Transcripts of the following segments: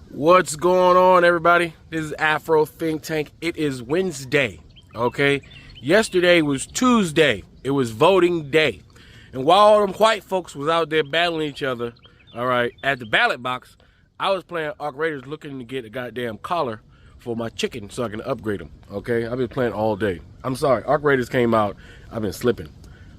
What's going on, everybody? This is Afro Think Tank. It is Wednesday, okay? Yesterday was Tuesday. It was voting day. And while all them white folks was out there battling each other, all right, at the ballot box, I was playing Arc Raiders looking to get a goddamn collar for my chicken so I can upgrade them, okay? I've been playing all day. I'm sorry, Arc Raiders came out. I've been slipping.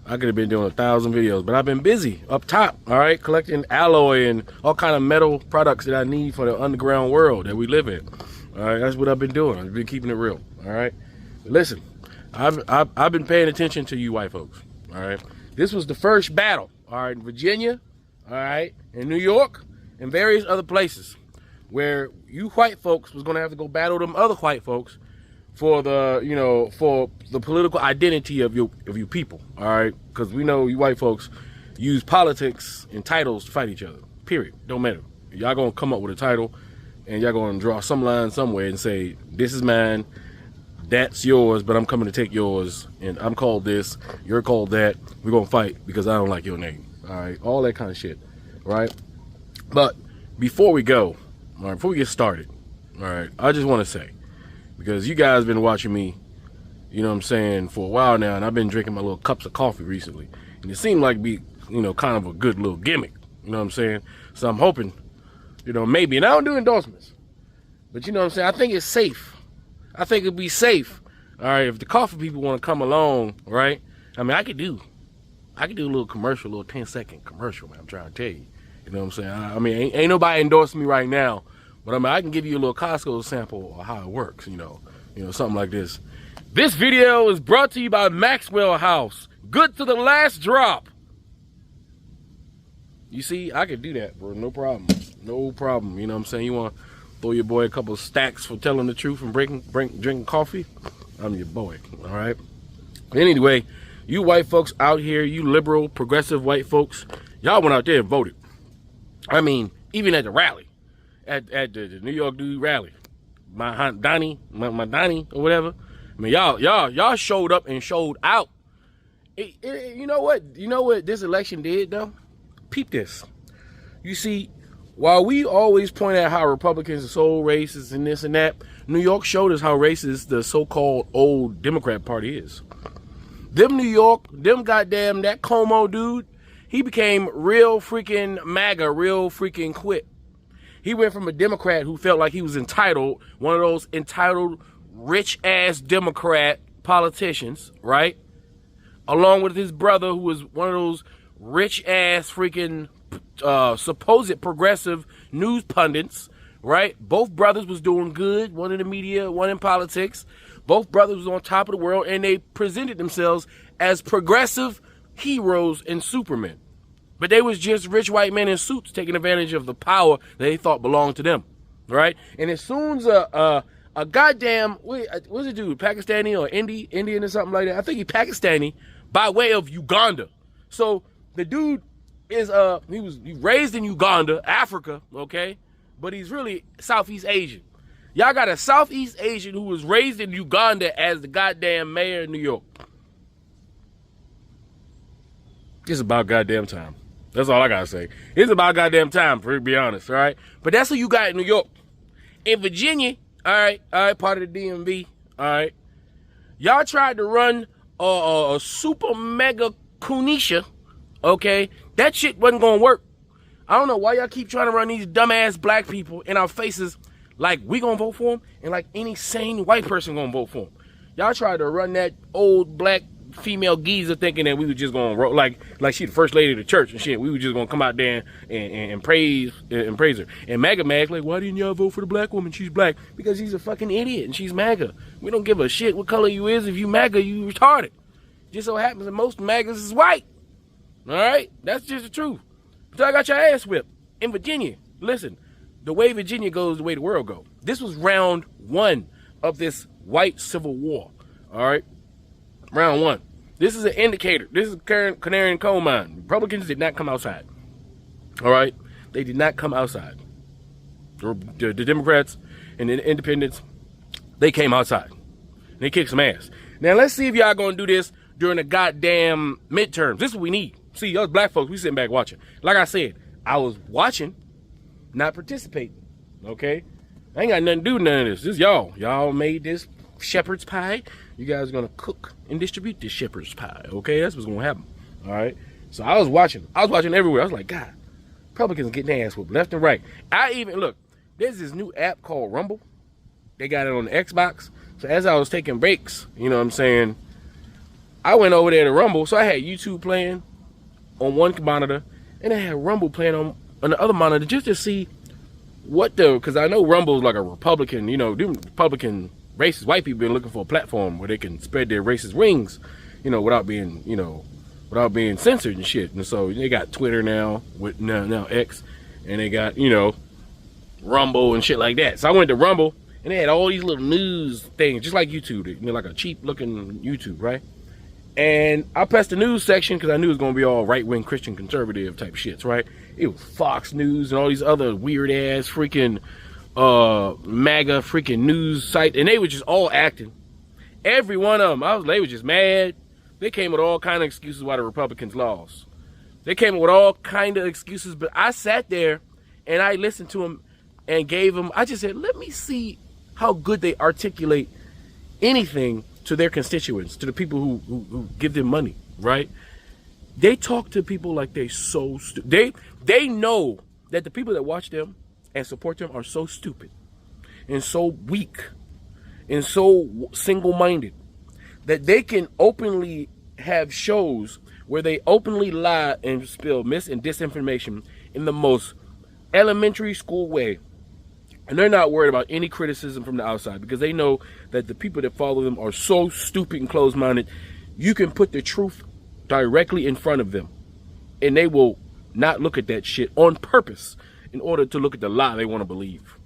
I could have been doing 1,000 videos, but I've been busy up top, all right, collecting alloy and all kind of metal products that I need for the underground world that we live in. All right, that's what I've been doing. I've been keeping it real. All right, listen, I've been paying attention to you white folks. All right, this was the first battle. All right, in Virginia, all right, in New York, and various other places where you white folks was gonna have to go battle them other white folks for the, you know, for the political identity of you people, all right? Because we know you white folks use politics and titles to fight each other, period. Don't matter. Y'all gonna come up with a title and y'all gonna draw some line somewhere and say, this is mine, that's yours, but I'm coming to take yours, and I'm called this, you're called that, we're gonna fight because I don't like your name, all right? All that kind of shit, right? But before we go, all right, before we get started, all right, I just wanna say, because you guys been watching me, you know what I'm saying, for a while now, and I've been drinking my little cups of coffee recently, and it seemed like be, you know, kind of a good little gimmick, you know what I'm saying? So I'm hoping, you know, maybe, and I don't do endorsements, but you know what I'm saying, I think it's safe. I think it'd be safe, all right, if the coffee people want to come along, right? I mean, I could do a little commercial, a little 10-second commercial, man, I'm trying to tell you. You know what I'm saying? I mean, ain't nobody endorsing me right now, but I mean, I can give you a little Costco sample of how it works, you know, something like this. This video is brought to you by Maxwell House. Good to the last drop. You see, I could do that, bro. No problem. No problem. You know what I'm saying? You want to throw your boy a couple of stacks for telling the truth and drinking coffee? I'm your boy, all right? Anyway, you white folks out here, you liberal, progressive white folks, y'all went out there and voted. I mean, even at the rally. At the New York dude rally, my Donnie or whatever. I mean, y'all showed up and showed out. You know what this election did though? Peep this. You see, while we always point out how Republicans are so racist and this and that, New York showed us how racist the so-called old Democrat Party is. Them goddamn that Como dude, he became real freaking MAGA, real freaking quit. He went from a Democrat who felt like he was entitled, one of those entitled, rich-ass Democrat politicians, right? Along with his brother, who was one of those rich-ass freaking supposed progressive news pundits, right? Both brothers was doing good, one in the media, one in politics. Both brothers was on top of the world, and they presented themselves as progressive heroes and supermen. But they was just rich white men in suits taking advantage of the power that they thought belonged to them, right? And as soon as a goddamn, what's it dude, Pakistani or Indian or something like that? I think he's Pakistani by way of Uganda. So the dude is, he raised in Uganda, Africa, okay? But he's really Southeast Asian. Y'all got a Southeast Asian who was raised in Uganda as the goddamn mayor of New York. It's about goddamn time. That's all I gotta say. It's about goddamn time, for to be honest, all right? But that's who you got in New York. In Virginia, all right, part of the DMV, all right? Y'all tried to run a super mega Kunisha, okay? That shit wasn't gonna work. I don't know why y'all keep trying to run these dumbass black people in our faces like we gonna vote for them and like any sane white person gonna vote for them. Y'all tried to run that old black female geezer thinking that we were just gonna roll like she the first lady of the church and shit. We were just gonna come out there and praise her. And MAGA mag like, why didn't y'all vote for the black woman? She's black. Because she's a fucking idiot and she's MAGA. We don't give a shit what color you is. If you MAGA, you retarded. Just so happens that most MAGAs is white. All right, that's just the truth. But I got your ass whipped in Virginia. Listen, the way Virginia goes, the way the world goes. This was round one of this white civil war. All right. Round one. This is an indicator. This is canary in the coal mine. Republicans did not come outside. All right? They did not come outside. The Democrats and the independents, they came outside. They kicked some ass. Now, let's see if y'all going to do this during the goddamn midterms. This is what we need. See, us black folks, we sitting back watching. Like I said, I was watching, not participating. Okay? I ain't got nothing to do with none of this. This is y'all. Y'all made this shepherd's pie. You guys are gonna cook and distribute this shepherd's pie. Okay? That's what's gonna happen. All right? So I was watching everywhere. I was like, God, Republicans getting their ass whooped left and right. I even, look, there's this new app called Rumble. They got it on the Xbox. So as I was taking breaks, you know what I'm saying, I went over there to Rumble. So I had YouTube playing on one monitor, and I had Rumble playing on the other monitor just to see what because I know Rumble's like a Republican, you know, them Republican racist white people been looking for a platform where they can spread their racist wings, you know, without being censored and shit. And so they got Twitter now with now X, and they got, you know, Rumble and shit like that. So I went to Rumble, and they had all these little news things, just like YouTube, you know, like a cheap looking YouTube, right? And I pressed the news section because I knew it was going to be all right-wing Christian conservative type shits, right? It was Fox News and all these other weird-ass freaking MAGA freaking news site. And they were just all acting. Every one of them. They were just mad. They came with all kind of excuses why the Republicans lost. They came with all kind of excuses. But I sat there and I listened to them and gave them, I just said, let me see how good they articulate anything to their constituents, to the people who give them money, right? They talk to people like they so stupid. They know that the people that watch them and support them are so stupid and so weak and so single-minded that they can openly have shows where they openly lie and spill mis and disinformation in the most elementary school way. And they're not worried about any criticism from the outside because they know that the people that follow them are so stupid and closed-minded. You can put the truth directly in front of them, and they will not look at that shit on purpose in order to look at the lie they want to believe.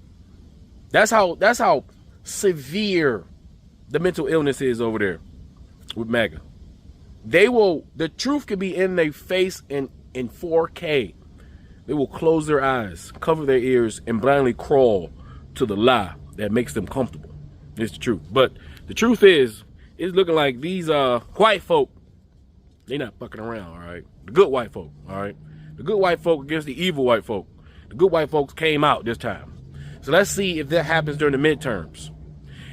That's how severe the mental illness is over there with MAGA. The truth can be in their face in 4K. They will close their eyes, cover their ears, and blindly crawl to the lie that makes them comfortable. It's the truth. But the truth is, it's looking like these white folk, they not fucking around, all right? The good white folk, all right? The good white folk against the evil white folk. The good white folks came out this time. So let's see if that happens during the midterms.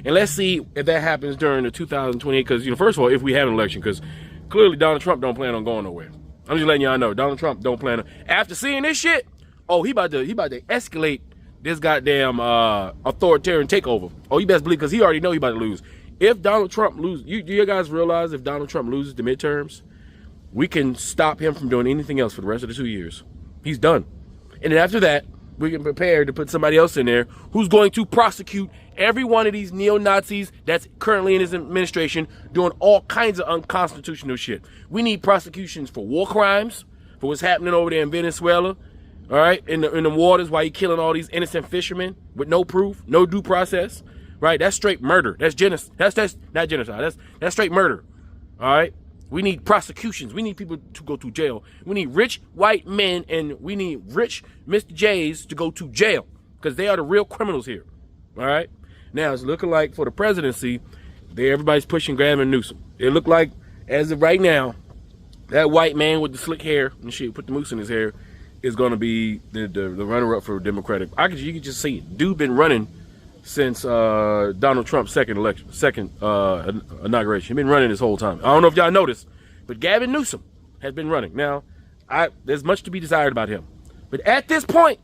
And let's see if that happens during the 2028, because, you know, first of all, if we have an election, because clearly Donald Trump don't plan on going nowhere. I'm just letting y'all know, Donald Trump don't plan on. After seeing this shit, oh, he about to escalate this goddamn authoritarian takeover. Oh, you best believe, because he already know he about to lose. If Donald Trump loses, do you guys realize if Donald Trump loses the midterms, we can stop him from doing anything else for the rest of the 2 years. He's done. And then after that, we can prepare to put somebody else in there who's going to prosecute every one of these neo-Nazis that's currently in his administration doing all kinds of unconstitutional shit. We need prosecutions for war crimes, for what's happening over there in Venezuela, all right, in the waters while you're killing all these innocent fishermen with no proof, no due process, right? That's straight murder. That's genocide. That's not genocide. That's straight murder, all right? We need prosecutions. We need people to go to jail. We need rich white men and we need rich Mr. J's to go to jail because they are the real criminals here. All right. Now it's looking like for the presidency, everybody's pushing Gavin Newsom. It look like as of right now, that white man with the slick hair and shit, put the mousse in his hair, is going to be the runner-up for Democratic. You can just see it. Dude been running since Donald Trump's second inauguration. He's been running this whole time. I don't know if y'all noticed, but Gavin Newsom has been running. Now, there's much to be desired about him. But at this point,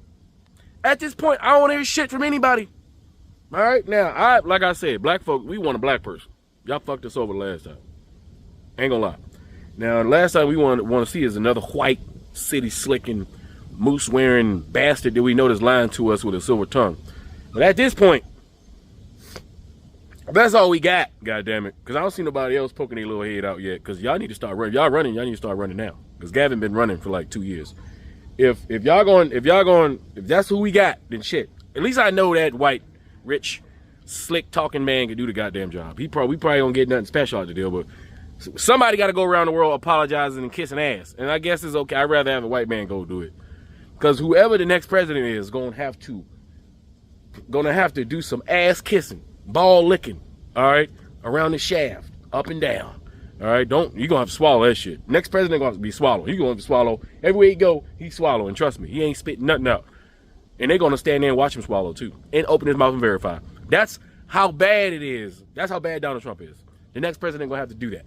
I don't want to hear shit from anybody. All right? Now, like I said, black folk, we want a black person. Y'all fucked us over the last time. Ain't gonna lie. Now, the last time we want to see is another white, city-slicking, moose-wearing bastard that we know that's lying to us with a silver tongue. But at this point, that's all we got, goddammit. Because I don't see nobody else poking their little head out yet. Because y'all need to start running. Y'all need to start running now. Because Gavin been running for like 2 years. If that's who we got, then shit. At least I know that white, rich, slick talking man can do the goddamn job. We probably gonna get nothing special out the deal, but somebody got to go around the world apologizing and kissing ass. And I guess it's okay. I'd rather have a white man go do it. Because whoever the next president is gonna have to do some ass kissing, ball licking, all right, around the shaft, up and down, all right. You gonna have to swallow that shit. Next president gonna have to be swallowed. He gonna have to swallow everywhere he go. He's swallowing. Trust me, he ain't spitting nothing out. And they're going to stand there and watch him swallow too. And open his mouth and verify. That's how bad it is. That's how bad Donald Trump is. The next president going to have to do that.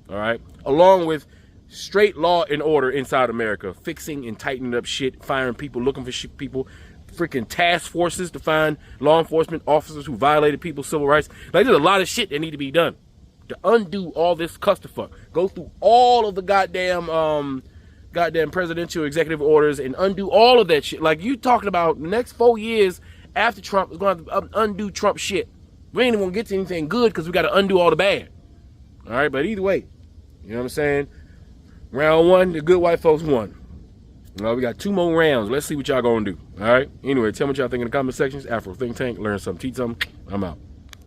All right? Along with straight law and order inside America. Fixing and tightening up shit. Firing people. Looking for people. Freaking task forces to find law enforcement officers who violated people's civil rights. Like, there's a lot of shit that need to be done to undo all this clusterfuck. Go through all of the goddamn presidential executive orders and undo all of that shit. Like, you talking about the next 4 years after Trump is going to have to undo Trump shit. We ain't even going to get to anything good because we got to undo all the bad. All right, but either way, you know what I'm saying? Round one, the good white folks won. Well, we got 2 more rounds. Let's see what y'all gonna do. All right. Anyway, tell me what y'all think in the comment sections. Afro Think Tank. Learn something. Teach something. I'm out.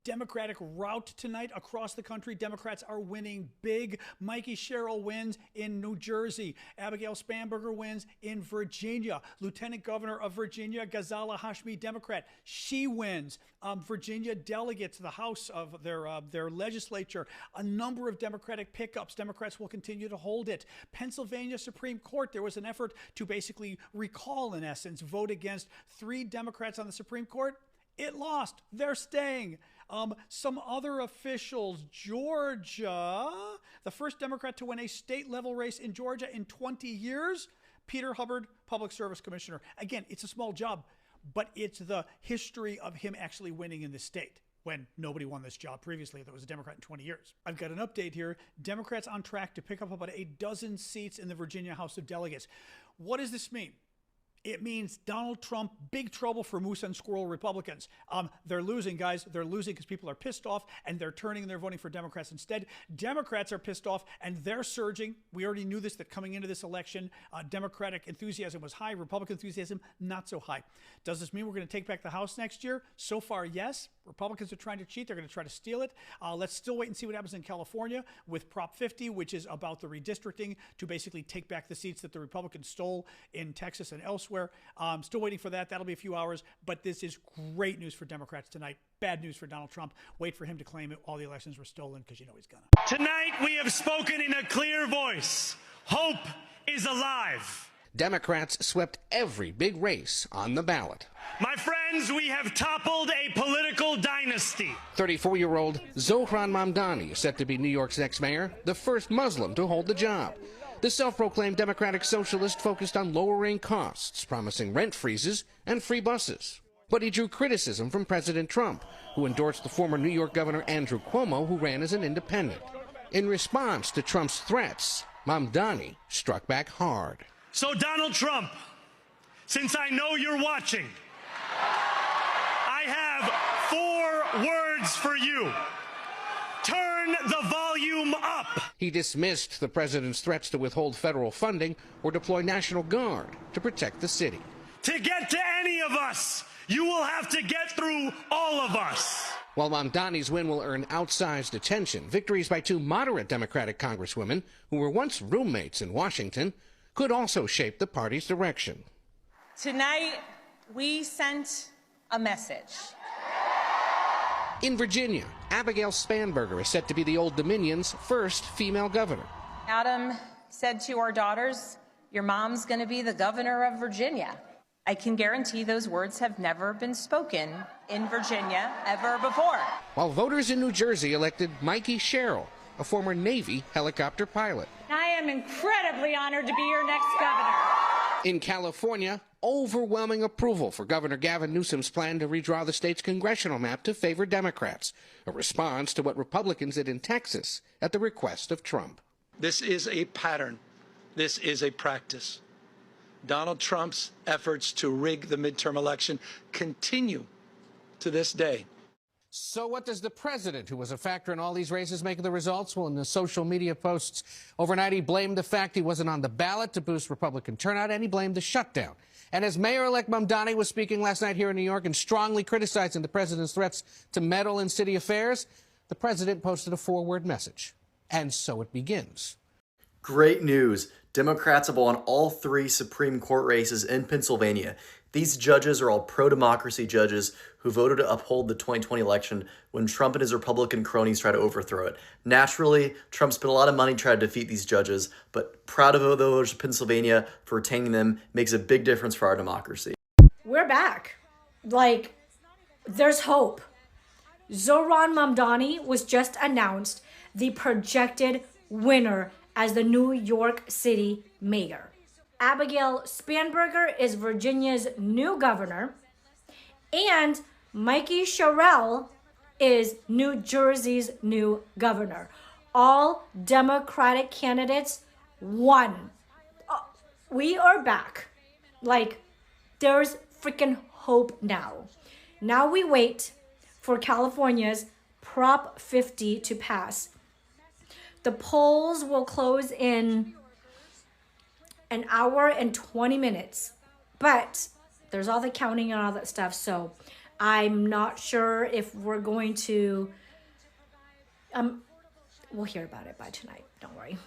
Democratic rout tonight across the country. Democrats are winning big. Mikey Sherrill wins in New Jersey. Abigail Spanberger wins in Virginia. Lieutenant Governor of Virginia, Ghazala Hashmi, Democrat. She wins. Virginia delegates the House of their legislature. A number of Democratic pickups. Democrats will continue to hold it. Pennsylvania Supreme Court, there was an effort to basically recall, in essence, vote against 3 Democrats on the Supreme Court. It lost. They're staying. Some other officials, Georgia, the first Democrat to win a state-level race in Georgia in 20 years, Peter Hubbard, Public Service Commissioner. Again, it's a small job, but it's the history of him actually winning in the state when nobody won this job previously that was a Democrat in 20 years. I've got an update here. Democrats on track to pick up about 12 seats in the Virginia House of Delegates. What does this mean? It means Donald Trump, big trouble for moose and squirrel Republicans. They're losing, guys. They're losing because people are pissed off and they're turning and they're voting for Democrats instead. Democrats are pissed off and they're surging. We already knew this, that coming into this election, Democratic enthusiasm was high. Republican enthusiasm, not so high. Does this mean we're going to take back the House next year? So far, yes. Republicans are trying to cheat. They're going to try to steal it. Let's still wait and see what happens in California with Prop 50, which is about the redistricting to basically take back the seats that the Republicans stole in Texas and elsewhere. Still waiting for that. That'll be a few hours, but this is great news for Democrats tonight. Bad news for Donald Trump. Wait for him to claim all the elections were stolen, because you know he's gonna. Tonight we have spoken in a clear voice. Hope is alive. Democrats swept every big race on the ballot. My friends, we have toppled a political dynasty. 34-year-old Zohran Mamdani is set to be New York's next mayor, the first Muslim to hold the job. The self-proclaimed Democratic Socialist focused on lowering costs, promising rent freezes and free buses. But he drew criticism from President Trump, who endorsed the former New York Governor Andrew Cuomo, who ran as an independent. In response to Trump's threats, Mamdani struck back hard. So Donald Trump, since I know you're watching, I have 4 words for you. Turn the volume up. He dismissed the president's threats to withhold federal funding or deploy National Guard to protect the city. To get to any of us, you will have to get through all of us. While Mamdani's win will earn outsized attention, victories by 2 moderate Democratic congresswomen who were once roommates in Washington could also shape the party's direction. Tonight, we sent a message. In Virginia, Abigail Spanberger is set to be the Old Dominion's first female governor. Adam said to our daughters, your mom's going to be the governor of Virginia. I can guarantee those words have never been spoken in Virginia ever before. While voters in New Jersey elected Mikey Sherrill, a former Navy helicopter pilot. I am incredibly honored to be your next governor. In California, overwhelming approval for Governor Gavin Newsom's plan to redraw the state's congressional map to favor Democrats, a response to what Republicans did in Texas at the request of Trump. This is a pattern. This is a practice. Donald Trump's efforts to rig the midterm election continue to this day. So what does the president, who was a factor in all these races, make of the results? Well, in the social media posts overnight, he blamed the fact he wasn't on the ballot to boost Republican turnout, and he blamed the shutdown. And as Mayor-elect Mamdani was speaking last night here in New York and strongly criticizing the president's threats to meddle in city affairs, the president posted a 4-word message. And so it begins. Great news. Democrats have won all 3 Supreme Court races in Pennsylvania. These judges are all pro-democracy judges who voted to uphold the 2020 election when Trump and his Republican cronies tried to overthrow it. Naturally, Trump spent a lot of money trying to defeat these judges, but proud of the voters of Pennsylvania for retaining them makes a big difference for our democracy. We're back. Like, there's hope. Zohran Mamdani was just announced the projected winner as the New York City mayor. Abigail Spanberger is Virginia's new governor, and Mikey Sherrill is New Jersey's new governor. All Democratic candidates won. We are back. Like, there's freaking hope now. Now we wait for California's Prop 50 to pass. The polls will close in an hour and 20 minutes, but there's all the counting and all that stuff, so I'm not sure if we're going to, we'll hear about it by tonight, don't worry.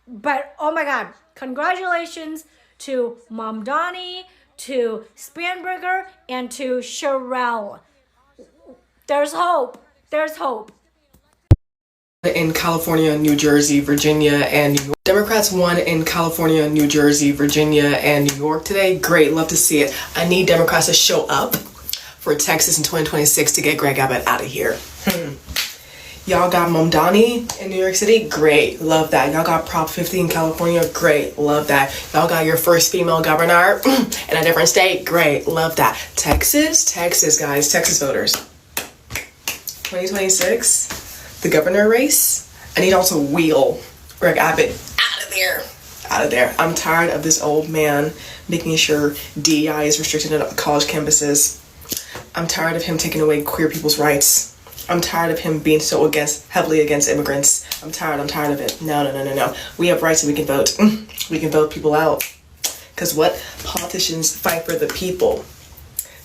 But, oh my God, congratulations to Mamdani, to Spanberger, and to Sherrill. There's hope. There's hope. In California, New Jersey, Virginia, and New York. Democrats won in California, New Jersey, Virginia, and New York today. Great, love to see it. I need Democrats to show up for Texas in 2026 to get Greg Abbott out of here. Y'all got Mamdani in New York City? Great, love that. Y'all got Prop 50 in California? Great, love that. Y'all got your first female governor in a different state? Great, love that. Texas, guys, Texas voters. 2026, the governor race. I need also wheel Greg Abbott out of there. I'm tired of this old man making sure DEI is restricted at college campuses. I'm tired of him taking away queer people's rights. I'm tired of him being so heavily against immigrants. I'm tired of it. No. We have rights and we can vote. We can vote people out. Because what? Politicians fight for the people.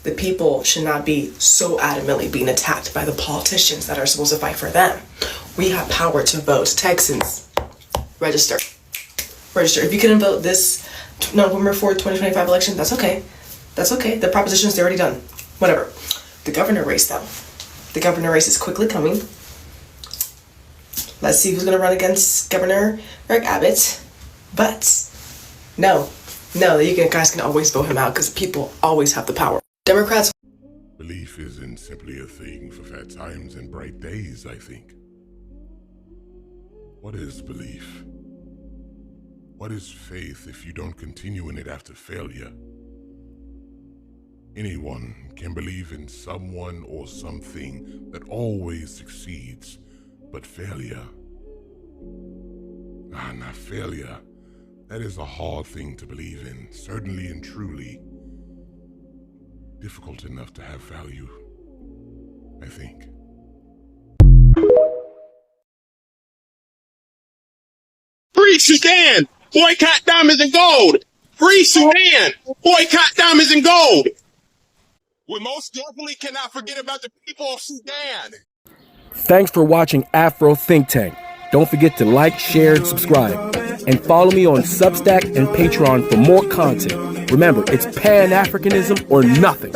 The people should not be so adamantly being attacked by the politicians that are supposed to fight for them. We have power to vote. Texans, register. If you couldn't vote this November 4th, 2025 election, that's okay. The propositions, they're already done. Whatever. The governor race, though. The governor race is quickly coming. Let's see who's going to run against Governor Greg Abbott. But no, you guys can always vote him out because people always have the power. Democrats. Belief isn't simply a thing for fat times and bright days, I think. What is belief? What is faith if you don't continue in it after failure? Anyone can believe in someone or something that always succeeds, but failure, not failure, that is a hard thing to believe in, certainly and truly difficult enough to have value, I think. Free Sudan! Boycott diamonds and gold! Free Sudan! Boycott diamonds and gold! We most definitely cannot forget about the people of Sudan. Thanks for watching Afro Think Tank. Don't forget to like, share, and subscribe. And follow me on Substack and Patreon for more content. Remember, it's Pan-Africanism or nothing.